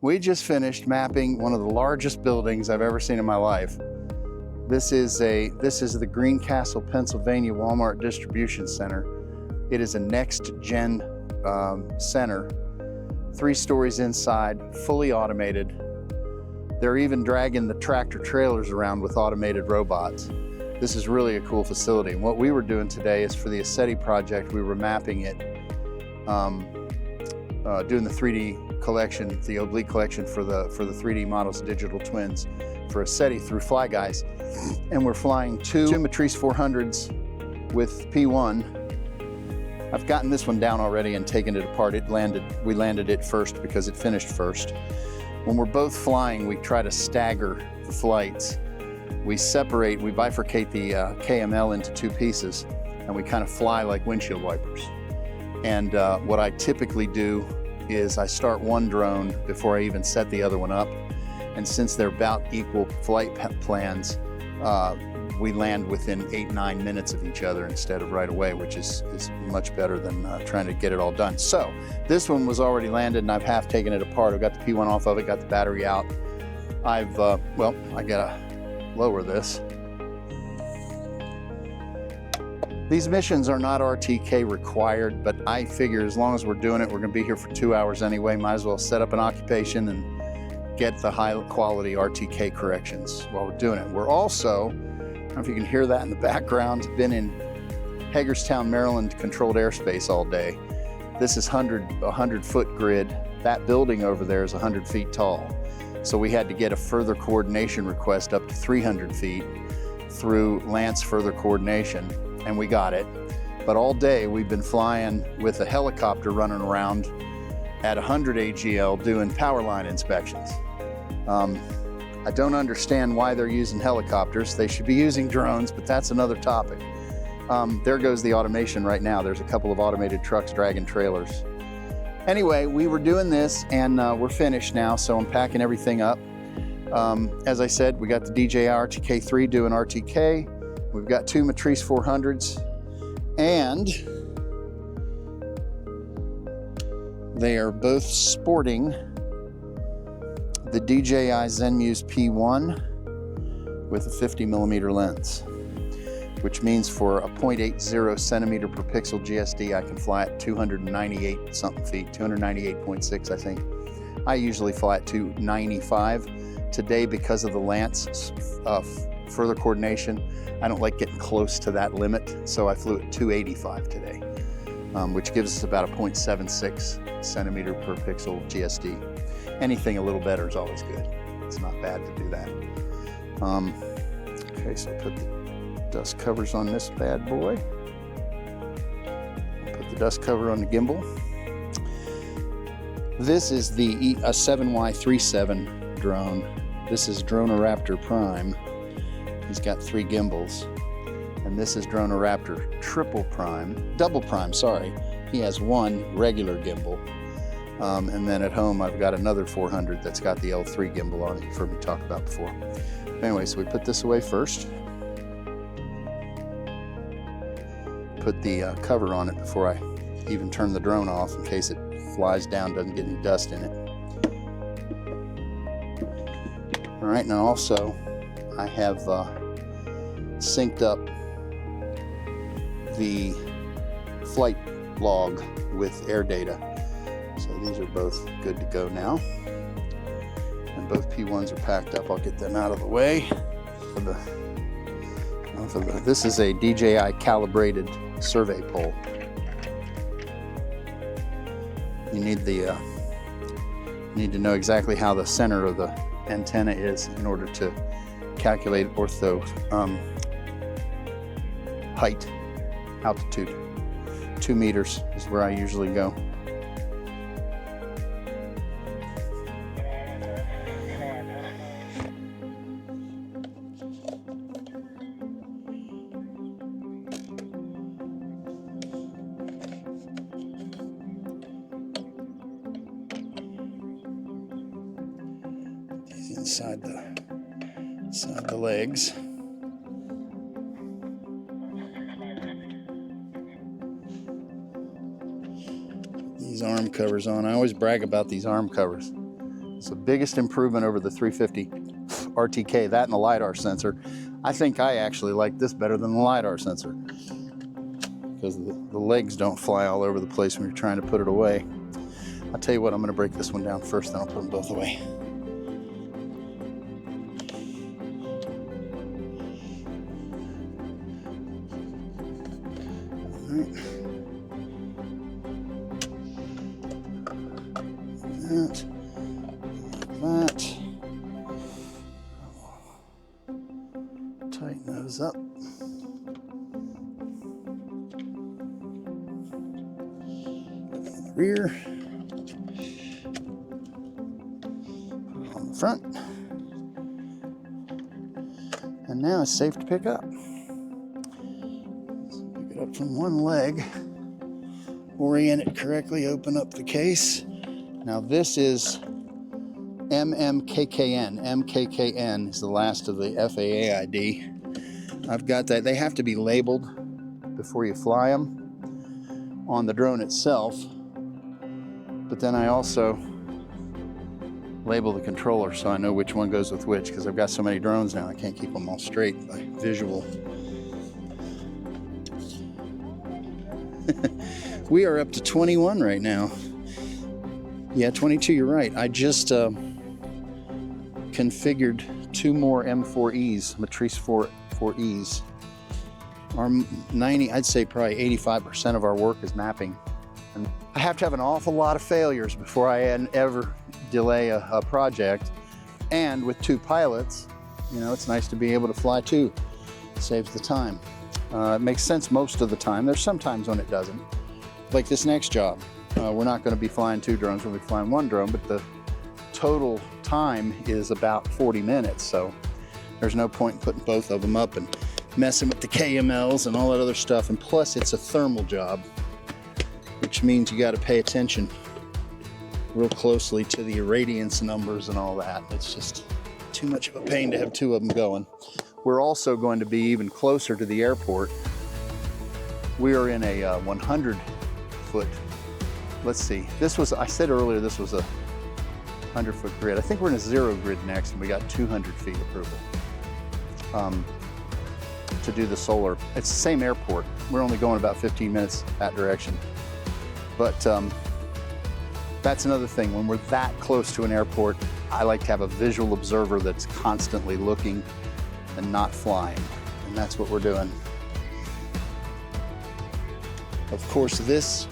We just finished mapping one of the largest buildings I've ever seen in my life. This is the Greencastle, Pennsylvania Walmart Distribution Center. It is a next-gen center, 3 stories inside, fully automated. They're even dragging the tractor trailers around with automated robots. This is really a cool facility. And what we were doing today is for the ASCETI project, we were mapping it, doing the 3D collection, the oblique collection for the 3D models, digital twins for ASCETI through Fly Guys. And we're flying two Matrice 400s with P1. I've gotten this one down already and taken it apart. We landed it first because it finished first. When we're both flying, we try to stagger the flights. We bifurcate the KML into 2 pieces, and we kind of fly like windshield wipers. And what I typically do is I start one drone before I even set the other one up. And since they're about equal flight plans, we land within 8-9 minutes of each other instead of right away, which is much better than trying to get it all done. So this one was already landed and I've half taken it apart. I've got the P1 off of it, got the battery out. I gotta lower this. These missions are not RTK required, but I figure as long as we're doing it, we're gonna be here for 2 hours anyway, might as well set up an occupation and get the high quality RTK corrections while we're doing it. We're also, I don't know if you can hear that in the background, been in Hagerstown, Maryland controlled airspace all day. This is 100-foot grid. That building over there is 100 feet tall. So we had to get a further coordination request up to 300 feet through Lance Further Coordination, and we got it. But all day we've been flying with a helicopter running around at 100 AGL doing power line inspections. I don't understand why they're using helicopters. They should be using drones, but that's another topic. There goes the automation right now. There's a couple of automated trucks dragging trailers. Anyway, we were doing this and we're finished now, so I'm packing everything up. As I said, we got the DJI RTK3 doing RTK. We've got 2 Matrice 400s, and they are both sporting the DJI ZenMuse P1 with a 50mm lens, which means for a 0.80 centimeter per pixel GSD, I can fly at 298 something feet, 298.6 I think. I usually fly at 295. Today, because of the Lance further coordination, I don't like getting close to that limit, so I flew at 285 today, which gives us about a 0.76 centimeter per pixel GSD. Anything a little better is always good. It's not bad to do that. Okay, so put the dust covers on this bad boy. Put the dust cover on the gimbal. This is the 7Y37 drone. This is Dronoraptor Prime. He's got 3 gimbals. And this is Dronoraptor Double Prime, sorry. He has 1 regular gimbal. And then at home, I've got another 400 that's got the L3 gimbal on it, you've heard me talk about before. Anyway, so we put this away first. Put the cover on it before I even turn the drone off in case it flies down, doesn't get any dust in it. All right, now also I have synced up the flight log with air data. So these are both good to go now. And both P1s are packed up. I'll get them out of the way. This is a DJI calibrated survey pole. You need to know exactly how the center of the antenna is in order to calculate ortho height, altitude. 2 meters is where I usually go. Inside the legs. These arm covers on. I always brag about these arm covers. It's the biggest improvement over the 350 RTK, that and the LiDAR sensor. I think I actually like this better than the LiDAR sensor because the legs don't fly all over the place when you're trying to put it away. I'll tell you what, I'm going to break this one down first, then I'll put them both away. All right. That. Tighten those up. Rear. On the front. And now it's safe to pick up. So pick it up from one leg. Orient it correctly, open up the case. Now this is MMKKN. MKKN is the last of the FAA ID. I've got that. They have to be labeled before you fly them on the drone itself. But then I also label the controller so I know which one goes with which, because I've got so many drones now I can't keep them all straight by visual. We are up to 21 right now. Yeah, 22, you're right. I just configured 2 more M4Es, Matrice 4Es. Our 90, I'd say probably 85% of our work is mapping. And I have to have an awful lot of failures before I ever delay a project. And with 2 pilots, you know, it's nice to be able to fly 2. It saves the time. It makes sense most of the time. There's some times when it doesn't. Like this next job. We're not going to be flying 2 drones, we'll be flying 1 drone, but the total time is about 40 minutes, so there's no point in putting both of them up and messing with the KMLs and all that other stuff. And plus it's a thermal job, which means you got to pay attention real closely to the irradiance numbers and all that. It's just too much of a pain to have 2 of them going. We're also going to be even closer to the airport. We are in a 100-foot. Let's see, this was, I said earlier, this was a 100-foot grid. I think we're in a 0 grid next, and we got 200 feet approval to do the solar. It's the same airport. We're only going about 15 minutes that direction. But that's another thing. When we're that close to an airport, I like to have a visual observer that's constantly looking and not flying. And that's what we're doing. Of course, this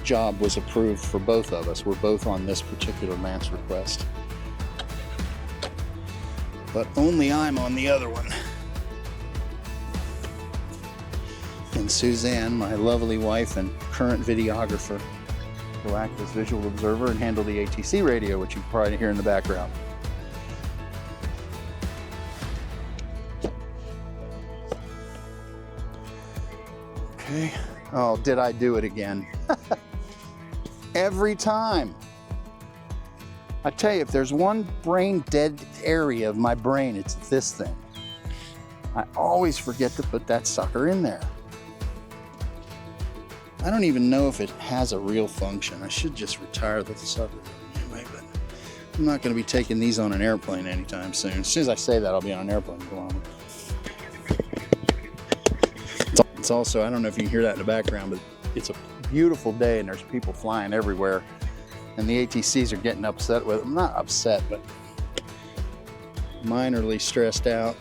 job was approved for both of us. We're both on this particular Lance request. But only I'm on the other one. And Suzanne, my lovely wife and current videographer, will act as visual observer and handle the ATC radio, which you can probably hear in the background. Okay. Oh, did I do it again? Every time. I tell you, if there's one brain dead area of my brain, it's this thing. I always forget to put that sucker in there. I don't even know if it has a real function. I should just retire the sucker anyway, but I'm not going to be taking these on an airplane anytime soon. As soon as I say that, I'll be on an airplane. Go on. It's also, I don't know if you can hear that in the background, but it's a beautiful day and there's people flying everywhere. And the ATCs are getting upset with them. Not upset, but minorly stressed out.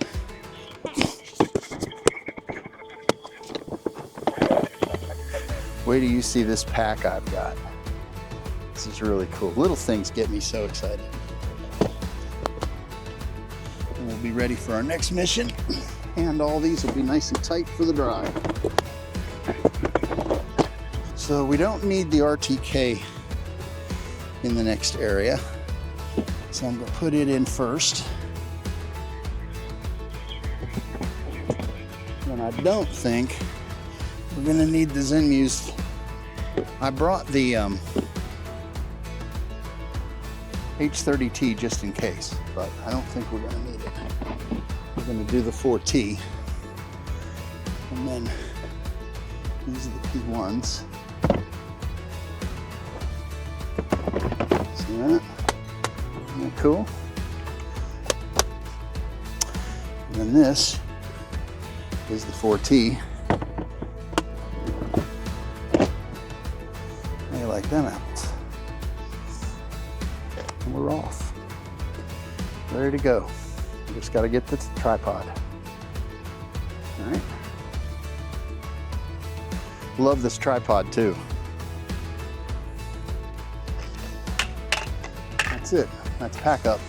Wait till you see this pack I've got. This is really cool. Little things get me so excited. And we'll be ready for our next mission. And all these will be nice and tight for the drive. So we don't need the RTK in the next area. So I'm going to put it in first. And I don't think we're going to need the Zenmuse. I brought the H30T just in case, but I don't think we're going to need it. We're going to do the 4T. And then these are the P1s. See that? cool. And then this is the 4T. How you like them apples? And we're off. Ready to go. We just got to get this tripod. All right. Love this tripod too. That's it. That's pack up.